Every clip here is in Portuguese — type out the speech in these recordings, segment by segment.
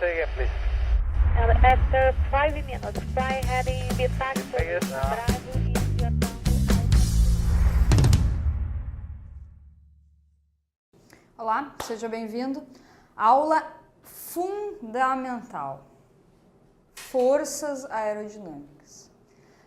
say again, please. After 5 minutes, fly heading departure Yes, Bravo India. Olá, seja bem-vindo. Aula fundamental. Forças aerodinâmicas.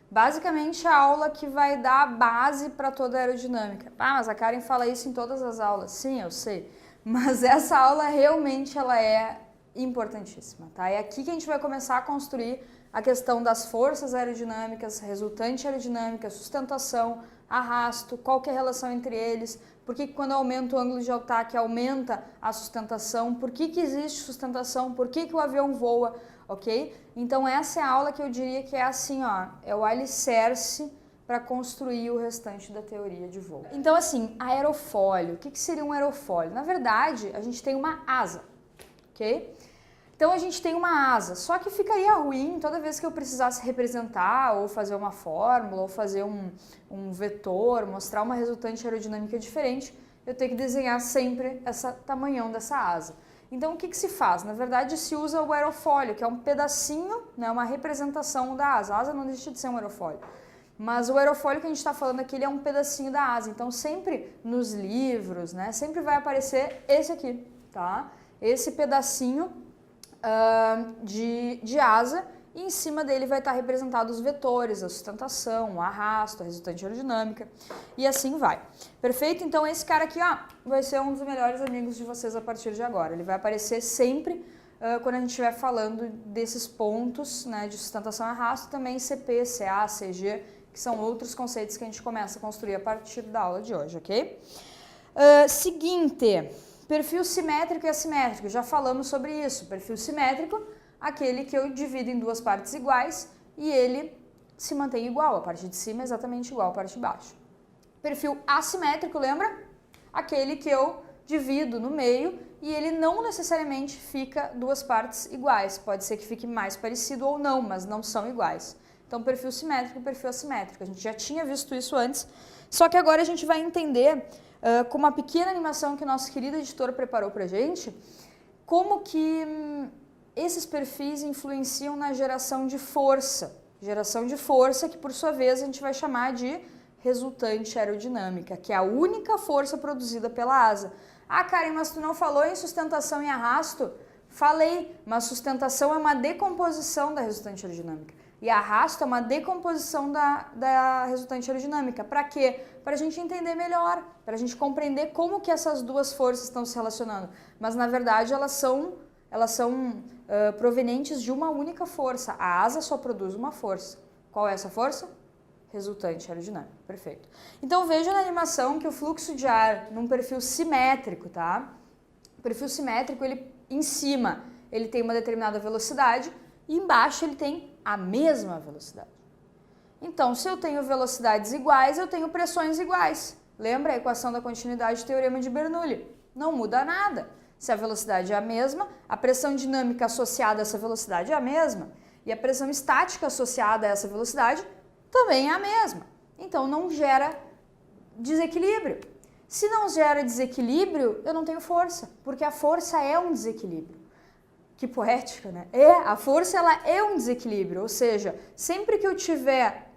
Basicamente a aula que vai dar a base para toda a aerodinâmica. Ah, mas a Karen fala isso em todas as aulas. Sim, eu sei. Mas essa aula realmente ela é importantíssima, tá? É aqui que a gente vai começar a construir a questão das forças aerodinâmicas, resultante aerodinâmica, sustentação, arrasto, qual que é a relação entre eles, por que quando aumenta o ângulo de ataque aumenta a sustentação, por que existe sustentação, por que o avião voa, ok? Então essa é a aula que eu diria que é assim, ó, é o alicerce para construir o restante da teoria de voo. Então assim, aerofólio, o que seria um aerofólio? Na verdade, a gente tem uma asa, ok? Então a gente tem uma asa, só que ficaria ruim toda vez que eu precisasse representar ou fazer uma fórmula ou fazer um vetor, mostrar uma resultante aerodinâmica diferente, eu tenho que desenhar sempre esse tamanhão dessa asa. Então o que se faz? Na verdade se usa o aerofólio, que é um pedacinho, né, uma representação da asa. A asa não deixa de ser um aerofólio. Mas o aerofólio que a gente está falando aqui ele é um pedacinho da asa. Então sempre nos livros, né, sempre vai aparecer esse aqui, tá? Esse pedacinho de asa, e em cima dele vai estar representados os vetores, a sustentação, o arrasto, a resultante aerodinâmica, e assim vai. Perfeito? Então esse cara aqui, ó, vai ser um dos melhores amigos de vocês a partir de agora. Ele vai aparecer sempre quando a gente estiver falando desses pontos, né, de sustentação e arrasto, também CP, CA, CG, que são outros conceitos que a gente começa a construir a partir da aula de hoje, ok? Seguinte... Perfil simétrico e assimétrico, já falamos sobre isso. Perfil simétrico, aquele que eu divido em duas partes iguais e ele se mantém igual, a parte de cima é exatamente igual à parte de baixo. Perfil assimétrico, lembra? Aquele que eu divido no meio e ele não necessariamente fica duas partes iguais. Pode ser que fique mais parecido ou não, mas não são iguais. Então, perfil simétrico e perfil assimétrico. A gente já tinha visto isso antes, só que agora a gente vai entender... com uma pequena animação que o nosso querido editor preparou pra gente, como que esses perfis influenciam na geração de força. Geração de força que, por sua vez, a gente vai chamar de resultante aerodinâmica, que é a única força produzida pela asa. Ah, Karen, mas tu não falou em sustentação e arrasto? Falei, mas sustentação é uma decomposição da resultante aerodinâmica. E arrasto é uma decomposição da resultante aerodinâmica. Para quê? Para a gente entender melhor, para a gente compreender como que essas duas forças estão se relacionando. Mas, na verdade, elas são provenientes de uma única força. A asa só produz uma força. Qual é essa força? Resultante aerodinâmica. Perfeito. Então, veja na animação que o fluxo de ar num perfil simétrico, tá? O perfil simétrico, ele, em cima, ele tem uma determinada velocidade e embaixo ele tem a mesma velocidade. Então, se eu tenho velocidades iguais, eu tenho pressões iguais. Lembra a equação da continuidade do teorema de Bernoulli? Não muda nada. Se a velocidade é a mesma, a pressão dinâmica associada a essa velocidade é a mesma. E a pressão estática associada a essa velocidade também é a mesma. Então, não gera desequilíbrio. Se não gera desequilíbrio, eu não tenho força, porque a força é um desequilíbrio. Que poética, né? A força ela é um desequilíbrio, ou seja, sempre que eu tiver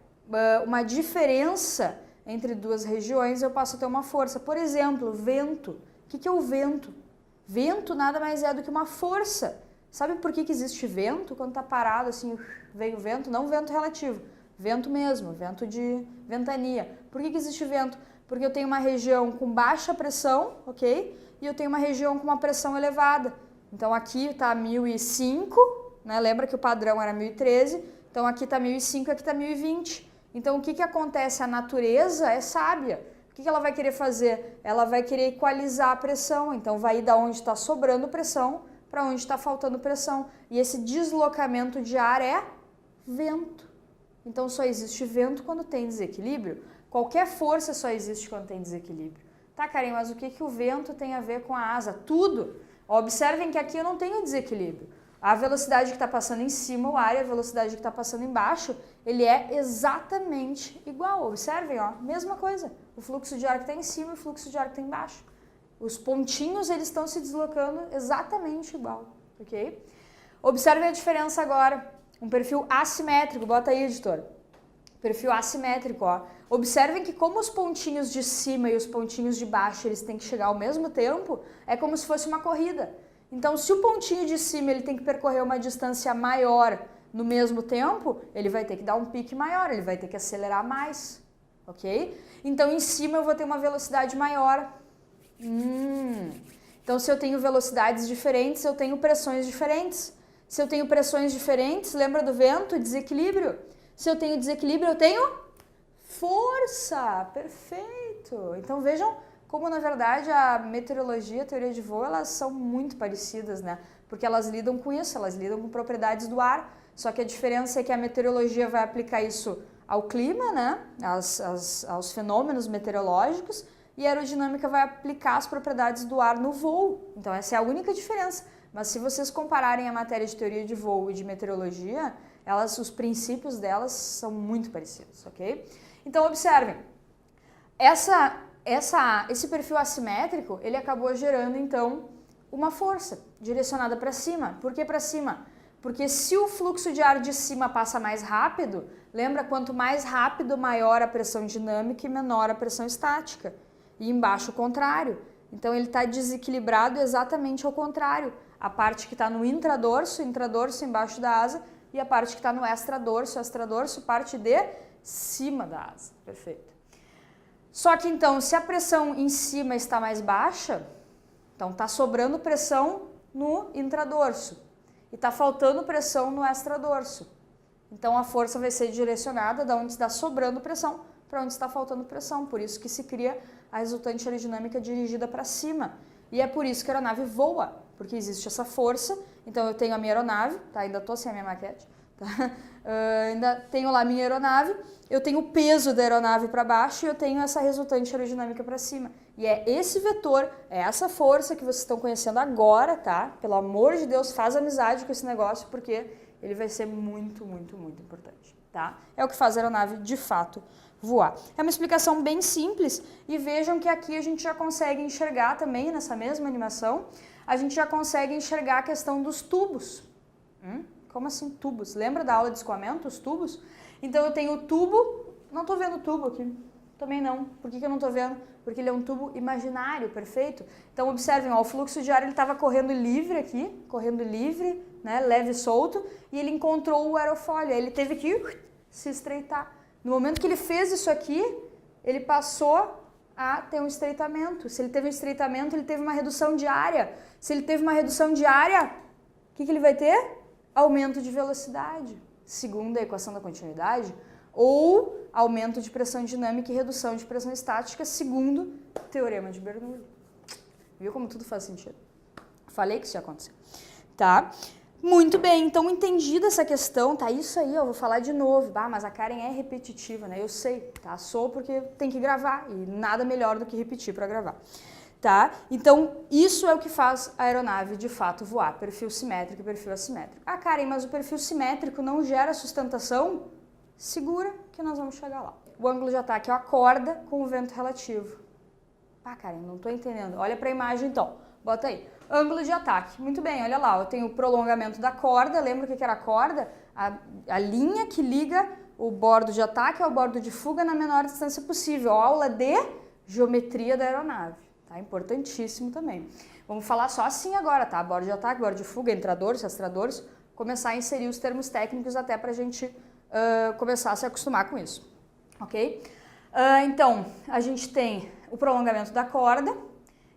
uma diferença entre duas regiões, eu passo a ter uma força. Por exemplo, vento. O que é o vento? Vento nada mais é do que uma força. Sabe por que existe vento? Quando está parado, assim, vem o vento, não vento relativo, vento mesmo, vento de ventania. Por que existe vento? Porque eu tenho uma região com baixa pressão, ok? E eu tenho uma região com uma pressão elevada. Então aqui está 1005, né? Lembra que o padrão era 1013, então aqui está 1005 e aqui está 1020. Então o que acontece? A natureza é sábia. O que ela vai querer fazer? Ela vai querer equalizar a pressão, então vai ir da onde está sobrando pressão para onde está faltando pressão. E esse deslocamento de ar é vento. Então só existe vento quando tem desequilíbrio. Qualquer força só existe quando tem desequilíbrio. Tá, Karen, mas o que o vento tem a ver com a asa? Tudo! Observem que aqui eu não tenho desequilíbrio. A velocidade que está passando em cima, o ar, e a velocidade que está passando embaixo, ele é exatamente igual. Observem, ó, mesma coisa. O fluxo de ar que está em cima e o fluxo de ar que está embaixo. Os pontinhos, eles estão se deslocando exatamente igual, ok? Observem a diferença agora. Um perfil assimétrico, bota aí, editor. Perfil assimétrico, ó. Observem que como os pontinhos de cima e os pontinhos de baixo, eles têm que chegar ao mesmo tempo, é como se fosse uma corrida. Então, se o pontinho de cima ele tem que percorrer uma distância maior no mesmo tempo, ele vai ter que dar um pique maior, ele vai ter que acelerar mais, ok? Então, em cima eu vou ter uma velocidade maior. Então, se eu tenho velocidades diferentes, eu tenho pressões diferentes. Se eu tenho pressões diferentes, lembra do vento? Desequilíbrio. Se eu tenho desequilíbrio, eu tenho força. Perfeito. Então, vejam como, na verdade, a meteorologia e a teoria de voo, elas são muito parecidas, né? Porque elas lidam com isso, elas lidam com propriedades do ar. Só que a diferença é que a meteorologia vai aplicar isso ao clima, né? Aos fenômenos meteorológicos, e a aerodinâmica vai aplicar as propriedades do ar no voo. Então, essa é a única diferença. Mas se vocês compararem a matéria de teoria de voo e de meteorologia, os princípios delas são muito parecidos, ok? Então, observem. Esse perfil assimétrico, ele acabou gerando, então, uma força direcionada para cima. Por que para cima? Porque se o fluxo de ar de cima passa mais rápido, lembra, quanto mais rápido, maior a pressão dinâmica e menor a pressão estática. E embaixo o contrário. Então ele está desequilibrado exatamente ao contrário. A parte que está no intradorso embaixo da asa, e a parte que está no extradorso, parte de cima da asa. Perfeito. Só que então, se a pressão em cima está mais baixa, então está sobrando pressão no intradorso e está faltando pressão no extradorso. Então a força vai ser direcionada da onde está sobrando pressão para onde está faltando pressão. Por isso que se cria a resultante aerodinâmica dirigida para cima. E é por isso que a aeronave voa, porque existe essa força. Então eu tenho a minha aeronave, tá? Ainda estou sem a minha maquete, tá? Ainda tenho lá a minha aeronave, eu tenho o peso da aeronave para baixo e eu tenho essa resultante aerodinâmica para cima. E é esse vetor, é essa força que vocês estão conhecendo agora, tá? Pelo amor de Deus, faz amizade com esse negócio, porque ele vai ser muito, muito, muito importante, tá? É o que faz a aeronave, de fato, voar. É uma explicação bem simples e vejam que aqui a gente já consegue enxergar também, nessa mesma animação, a gente já consegue enxergar a questão dos tubos. Como assim tubos? Lembra da aula de escoamento, os tubos? Então eu tenho o tubo, não estou vendo o tubo aqui, também não. Por que eu não estou vendo? Porque ele é um tubo imaginário, perfeito? Então observem, ó, o fluxo de ar ele estava correndo livre aqui, né, leve e solto, e ele encontrou o aerofólio, ele teve que se estreitar. No momento que ele fez isso aqui, ele passou a ter um estreitamento. Se ele teve um estreitamento, ele teve uma redução de área. Se ele teve uma redução de área, o que ele vai ter? Aumento de velocidade, segundo a equação da continuidade, ou aumento de pressão dinâmica e redução de pressão estática, segundo o teorema de Bernoulli. Viu como tudo faz sentido? Falei que isso ia acontecer. Tá? Muito bem, então entendida essa questão, tá? Isso aí, eu vou falar de novo, mas a Karen é repetitiva, né? Eu sei, tá? Sou porque tem que gravar e nada melhor do que repetir para gravar. Tá? Então, isso é o que faz a aeronave, de fato, voar. Perfil simétrico e perfil assimétrico. Ah, Karen, mas o perfil simétrico não gera sustentação? Segura que nós vamos chegar lá. O ângulo de ataque é a corda com o vento relativo. Karen, não estou entendendo. Olha para a imagem, então. Bota aí. Ângulo de ataque. Muito bem, olha lá. Eu tenho o prolongamento da corda. Lembra o que era a corda? A linha que liga o bordo de ataque ao bordo de fuga na menor distância possível. Aula de geometria da aeronave. Tá? Importantíssimo também. Vamos falar só assim agora, tá? Bordo de ataque, bordo de fuga, intradorso, extradorso. Começar a inserir os termos técnicos até para a gente começar a se acostumar com isso. Ok? Então, a gente tem o prolongamento da corda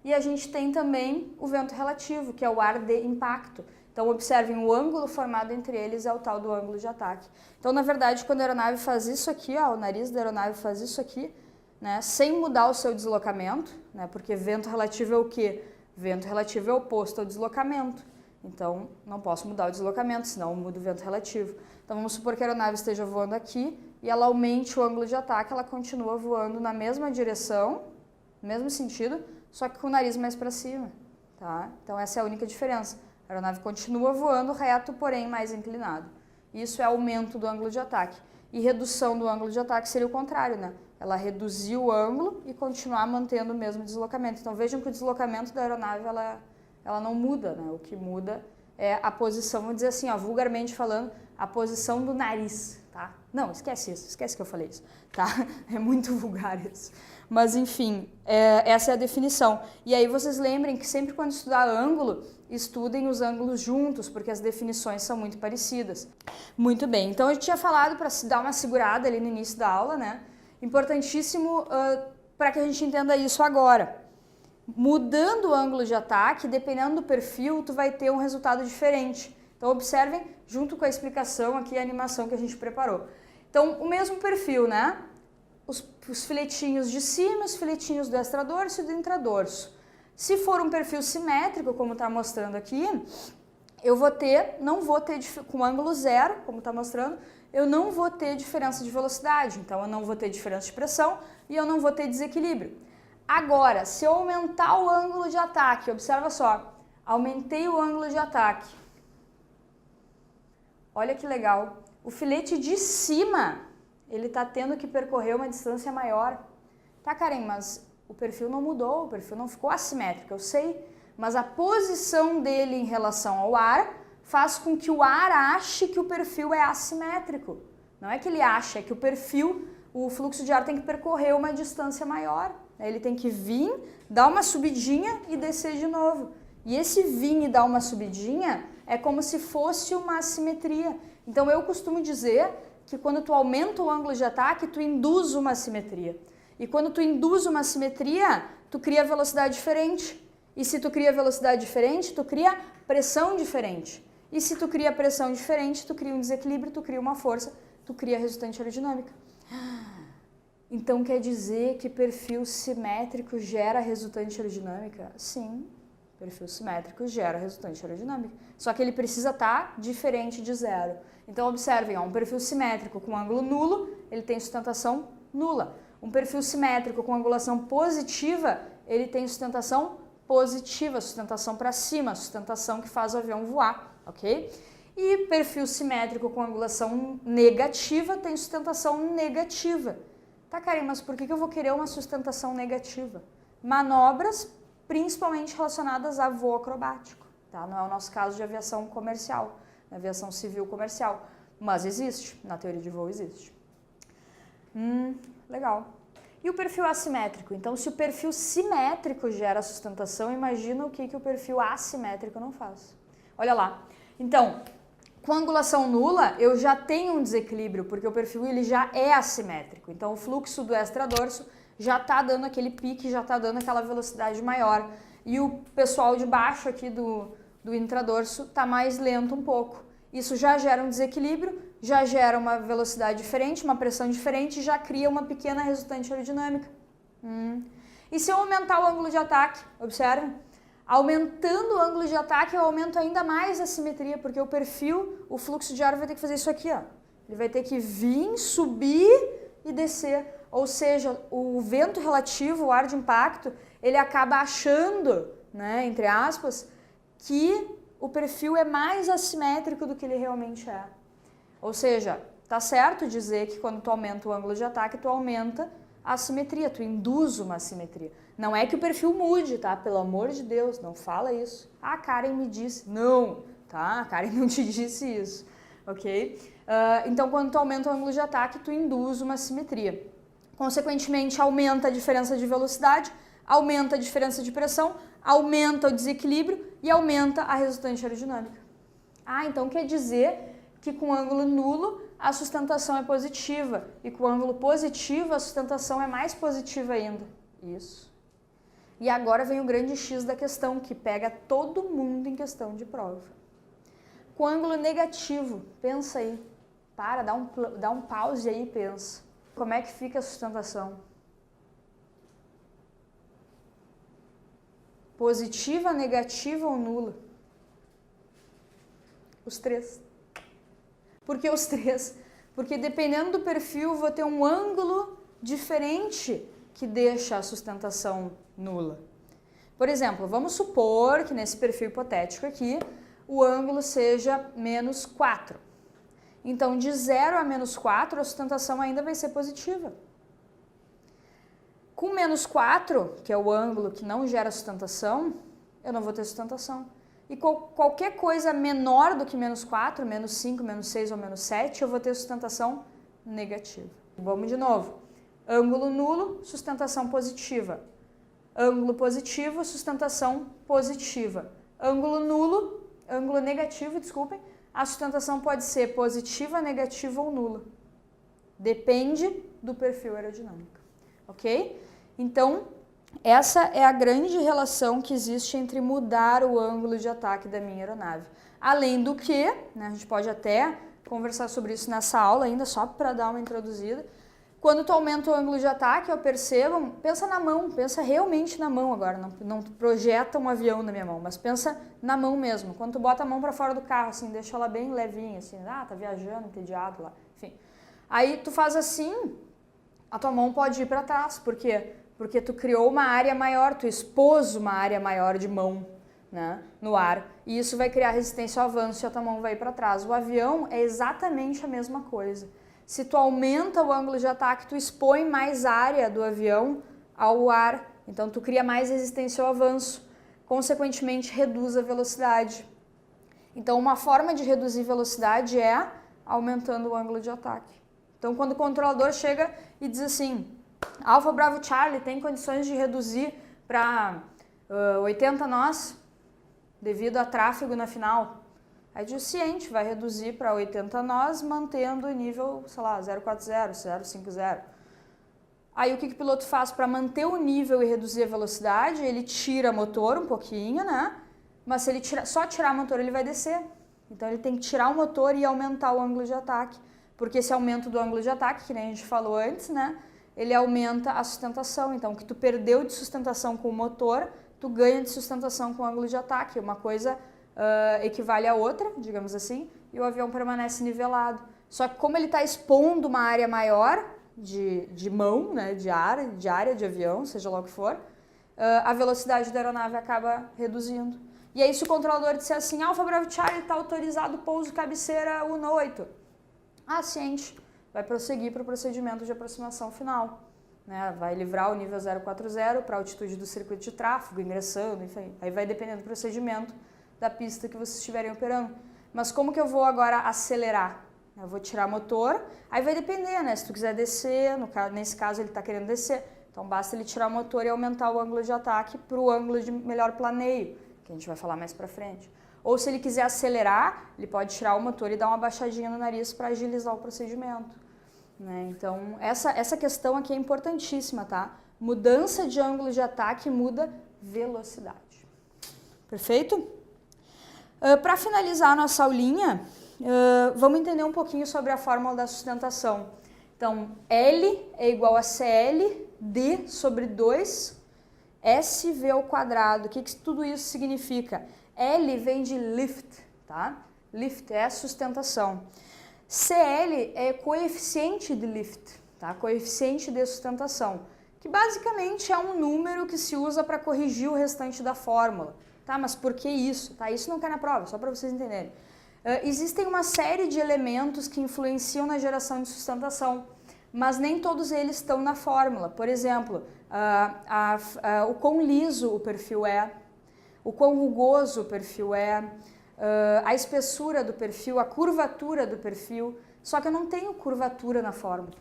e a gente tem também o vento relativo, que é o ar de impacto. Então, observem, o ângulo formado entre eles é o tal do ângulo de ataque. Então, na verdade, quando a aeronave faz isso aqui, ó, o nariz da aeronave faz isso aqui, né, sem mudar o seu deslocamento, né, porque vento relativo é o quê? Vento relativo é oposto ao deslocamento. Então, não posso mudar o deslocamento, senão eu mudo o vento relativo. Então, vamos supor que a aeronave esteja voando aqui e ela aumente o ângulo de ataque, ela continua voando na mesma direção, no mesmo sentido, só que com o nariz mais para cima. Tá? Então, essa é a única diferença. A aeronave continua voando reto, porém mais inclinado. Isso é aumento do ângulo de ataque. E redução do ângulo de ataque seria o contrário, né? Ela reduzir o ângulo e continuar mantendo o mesmo deslocamento. Então, vejam que o deslocamento da aeronave, ela não muda, né? O que muda é a posição, vamos dizer assim, ó, vulgarmente falando, a posição do nariz, tá? Não, esquece isso, esquece que eu falei isso, tá? É muito vulgar isso. Mas, enfim, essa é a definição. E aí vocês lembrem que sempre quando estudar ângulo, estudem os ângulos juntos, porque as definições são muito parecidas. Muito bem, então eu tinha falado para dar uma segurada ali no início da aula, né? Importantíssimo para que a gente entenda isso agora. Mudando o ângulo de ataque, dependendo do perfil, tu vai ter um resultado diferente. Então observem, junto com a explicação aqui, a animação que a gente preparou. Então, o mesmo perfil, né? Os filetinhos de cima, os filetinhos do extradorso e do intradorso. Se for um perfil simétrico, como está mostrando aqui, eu não vou ter, com ângulo zero, como está mostrando, eu não vou ter diferença de velocidade, então eu não vou ter diferença de pressão e eu não vou ter desequilíbrio. Agora, se eu aumentar o ângulo de ataque, observa só, aumentei o ângulo de ataque. Olha que legal, o filete de cima, ele está tendo que percorrer uma distância maior. Tá, Karen, mas o perfil não mudou, o perfil não ficou assimétrico, eu sei, mas a posição dele em relação ao ar faz com que o ar ache que o perfil é assimétrico. Não é que ele acha, é que o perfil, o fluxo de ar tem que percorrer uma distância maior. Ele tem que vir, dar uma subidinha e descer de novo. E esse vir e dar uma subidinha é como se fosse uma assimetria. Então eu costumo dizer que quando tu aumenta o ângulo de ataque, tu induz uma assimetria. E quando tu induz uma assimetria, tu cria velocidade diferente. E se tu cria velocidade diferente, tu cria pressão diferente. E se tu cria pressão diferente, tu cria um desequilíbrio, tu cria uma força, tu cria resultante aerodinâmica. Então quer dizer que perfil simétrico gera resultante aerodinâmica? Sim, perfil simétrico gera resultante aerodinâmica. Só que ele precisa estar diferente de zero. Então observem, ó, um perfil simétrico com ângulo nulo, ele tem sustentação nula. Um perfil simétrico com angulação positiva, ele tem sustentação positiva, sustentação para cima, sustentação que faz o avião voar, ok? E perfil simétrico com angulação negativa tem sustentação negativa. Tá, Karen, mas por que eu vou querer uma sustentação negativa? Manobras principalmente relacionadas a voo acrobático, tá? Não é o nosso caso de aviação comercial, na aviação civil comercial, mas existe, na teoria de voo existe. Legal. E o perfil assimétrico? Então, se o perfil simétrico gera sustentação, imagina o que o perfil assimétrico não faz. Olha lá. Então, com angulação nula, eu já tenho um desequilíbrio, porque o perfil ele já é assimétrico. Então, o fluxo do extradorso já está dando aquele pique, já está dando aquela velocidade maior. E o pessoal de baixo aqui do intradorso está mais lento um pouco. Isso já gera um desequilíbrio, já gera uma velocidade diferente, uma pressão diferente, já cria uma pequena resultante aerodinâmica. E se eu aumentar o ângulo de ataque, observe, aumentando o ângulo de ataque eu aumento ainda mais a simetria, porque o perfil, o fluxo de ar vai ter que fazer isso aqui, ó. Ele vai ter que vir, subir e descer. Ou seja, o vento relativo, o ar de impacto, ele acaba achando, né, entre aspas, que o perfil é mais assimétrico do que ele realmente é. Ou seja, tá certo dizer que quando tu aumenta o ângulo de ataque, tu aumenta a assimetria, tu induz uma assimetria. Não é que o perfil mude, tá? Pelo amor de Deus, não fala isso. Ah, a Karen me disse. Não, tá? A Karen não te disse isso, ok? Então, quando tu aumenta o ângulo de ataque, tu induz uma assimetria. Consequentemente, aumenta a diferença de velocidade, aumenta a diferença de pressão, aumenta o desequilíbrio e aumenta a resultante aerodinâmica. Ah, então quer dizer que com ângulo nulo a sustentação é positiva e com ângulo positivo a sustentação é mais positiva ainda. Isso. E agora vem o grande X da questão, que pega todo mundo em questão de prova. Com ângulo negativo, pensa aí. Para, dá um pause aí e pensa. Como é que fica a sustentação? Positiva, negativa ou nula? Os três. Por que os três? Porque dependendo do perfil, vou ter um ângulo diferente que deixa a sustentação nula. Por exemplo, vamos supor que nesse perfil hipotético aqui, o ângulo seja menos 4. Então, de 0 a menos 4, a sustentação ainda vai ser positiva. Com menos 4, que é o ângulo que não gera sustentação, eu não vou ter sustentação. e qualquer coisa menor do que menos 4, menos 5, menos 6 ou menos 7, eu vou ter sustentação negativa. Vamos de novo. Ângulo nulo, sustentação positiva. Ângulo positivo, sustentação positiva. Ângulo nulo, ângulo negativo, desculpem, a sustentação pode ser positiva, negativa ou nula. Depende do perfil aerodinâmico, ok? Então, essa é a grande relação que existe entre mudar o ângulo de ataque da minha aeronave. Além do que, né, a gente pode até conversar sobre isso nessa aula ainda, só para dar uma introduzida. Quando tu aumenta o ângulo de ataque, eu percebo, pensa na mão, pensa realmente na mão agora, não projeta um avião na minha mão, mas pensa na mão mesmo. Quando tu bota a mão para fora do carro, assim, deixa ela bem levinha, assim, tá viajando, entediado lá, enfim. Aí tu faz assim, a tua mão pode ir para trás, por quê? Porque tu criou uma área maior, tu expôs uma área maior de mão, né, no ar, e isso vai criar resistência ao avanço e a tua mão vai ir para trás. O avião é exatamente a mesma coisa. Se tu aumenta o ângulo de ataque, tu expõe mais área do avião ao ar, então tu cria mais resistência ao avanço, consequentemente reduz a velocidade. Então uma forma de reduzir velocidade é aumentando o ângulo de ataque. Então quando o controlador chega e diz assim, Alfa Bravo Charlie tem condições de reduzir para 80 nós devido a tráfego na final. Aí diz ciente, vai reduzir para 80 nós, mantendo o nível, sei lá, 040, 050. Aí o que o piloto faz para manter o nível e reduzir a velocidade? Ele tira motor um pouquinho, né? Mas se ele só tirar o motor, ele vai descer. Então ele tem que tirar o motor e aumentar o ângulo de ataque. Porque esse aumento do ângulo de ataque, que nem a gente falou antes, né? Ele aumenta a sustentação. Então o que tu perdeu de sustentação com o motor, tu ganha de sustentação com o ângulo de ataque. Uma coisa equivale a outra, digamos assim, e o avião permanece nivelado. Só que como ele está expondo uma área maior de mão, né, de área de avião, seja lá o que for, a velocidade da aeronave acaba reduzindo. E aí se o controlador disser assim, Alfa Bravo Charlie está autorizado pouso cabeceira 1/8, ciente, vai prosseguir para o procedimento de aproximação final. Né, vai livrar o nível 040 para a altitude do circuito de tráfego, ingressando, enfim, aí vai dependendo do procedimento da pista que vocês estiverem operando. Mas como que eu vou agora acelerar? Eu vou tirar motor, aí vai depender, né? Se tu quiser descer, nesse caso ele está querendo descer, então basta ele tirar o motor e aumentar o ângulo de ataque para o ângulo de melhor planeio, que a gente vai falar mais para frente. Ou se ele quiser acelerar, ele pode tirar o motor e dar uma baixadinha no nariz para agilizar o procedimento. Né? Então, essa questão aqui é importantíssima, tá? Mudança de ângulo de ataque muda velocidade. Perfeito? Para finalizar a nossa aulinha, vamos entender um pouquinho sobre a fórmula da sustentação. Então, L é igual a CL D sobre 2 SV ao quadrado. O que tudo isso significa? L vem de lift, tá? Lift é sustentação. CL é coeficiente de lift, tá? Coeficiente de sustentação, que basicamente é um número que se usa para corrigir o restante da fórmula. Tá, mas por que isso? Tá, isso não cai na prova, só para vocês entenderem. Existem uma série de elementos que influenciam na geração de sustentação, mas nem todos eles estão na fórmula. Por exemplo, o quão liso o perfil é, o quão rugoso o perfil é, a espessura do perfil, a curvatura do perfil, só que eu não tenho curvatura na fórmula.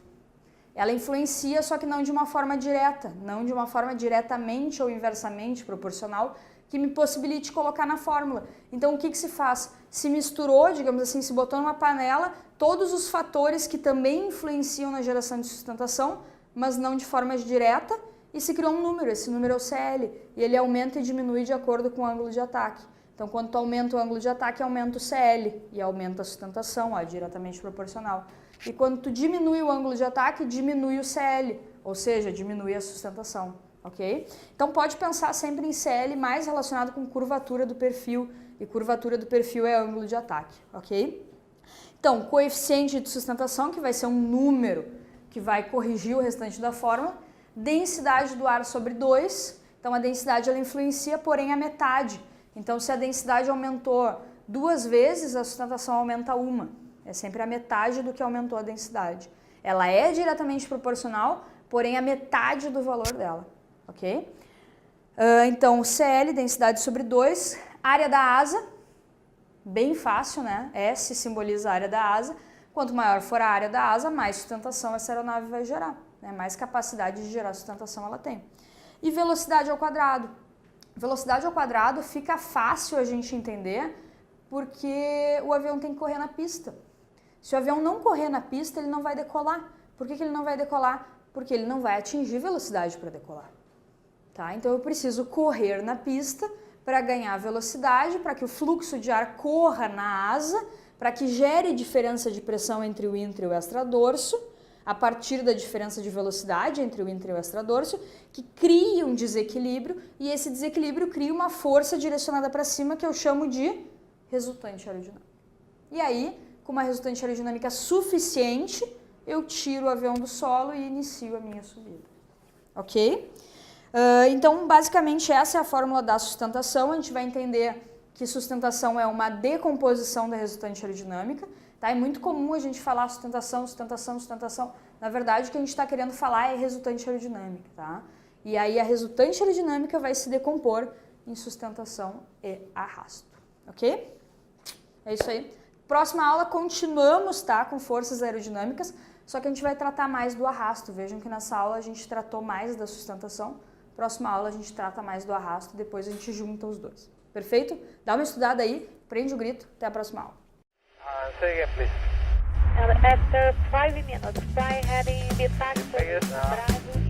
Ela influencia, só que não de uma forma direta, não de uma forma diretamente ou inversamente proporcional, que me possibilite colocar na fórmula. Então, o que se faz? Se misturou, digamos assim, se botou numa panela todos os fatores que também influenciam na geração de sustentação, mas não de forma direta, e se criou um número, esse número é o CL, e ele aumenta e diminui de acordo com o ângulo de ataque. Então, quando tu aumenta o ângulo de ataque, aumenta o CL, e aumenta a sustentação, diretamente proporcional. E quando tu diminui o ângulo de ataque, diminui o CL, ou seja, diminui a sustentação. Ok? Então pode pensar sempre em CL mais relacionado com curvatura do perfil, e curvatura do perfil é ângulo de ataque, ok? Então, coeficiente de sustentação, que vai ser um número que vai corrigir o restante da fórmula, densidade do ar sobre 2, então a densidade ela influencia, porém a metade. Então se a densidade aumentou 2 vezes, a sustentação aumenta 1, é sempre a metade do que aumentou a densidade. Ela é diretamente proporcional, porém a metade do valor dela. Ok? Então, CL, densidade sobre 2, Área da asa, bem fácil, né? S simboliza a área da asa. Quanto maior for a área da asa, mais sustentação essa aeronave vai gerar, né? Mais capacidade de gerar sustentação ela tem. E velocidade ao quadrado. Velocidade ao quadrado fica fácil a gente entender porque o avião tem que correr na pista. Se o avião não correr na pista, ele não vai decolar. Por que ele não vai decolar? Porque ele não vai atingir velocidade para decolar. Tá? Então eu preciso correr na pista para ganhar velocidade, para que o fluxo de ar corra na asa, para que gere diferença de pressão entre o intra e o extradorso, a partir da diferença de velocidade entre o intra e o extradorso, que cria um desequilíbrio, e esse desequilíbrio cria uma força direcionada para cima que eu chamo de resultante aerodinâmica. E aí, com uma resultante aerodinâmica suficiente, eu tiro o avião do solo e inicio a minha subida. Ok? Então, basicamente, essa é a fórmula da sustentação. A gente vai entender que sustentação é uma decomposição da resultante aerodinâmica. Tá? É muito comum a gente falar sustentação, sustentação, sustentação. Na verdade, o que a gente está querendo falar é resultante aerodinâmica. Tá? E aí a resultante aerodinâmica vai se decompor em sustentação e arrasto. Ok? É isso aí. Próxima aula continuamos, tá, com forças aerodinâmicas, só que a gente vai tratar mais do arrasto. Vejam que nessa aula a gente tratou mais da sustentação. Próxima aula a gente trata mais do arrasto, depois a gente junta os dois. Perfeito? Dá uma estudada aí, prende o grito, até a próxima aula. Say again, please. After 5 minutes, fly heading departure Bravo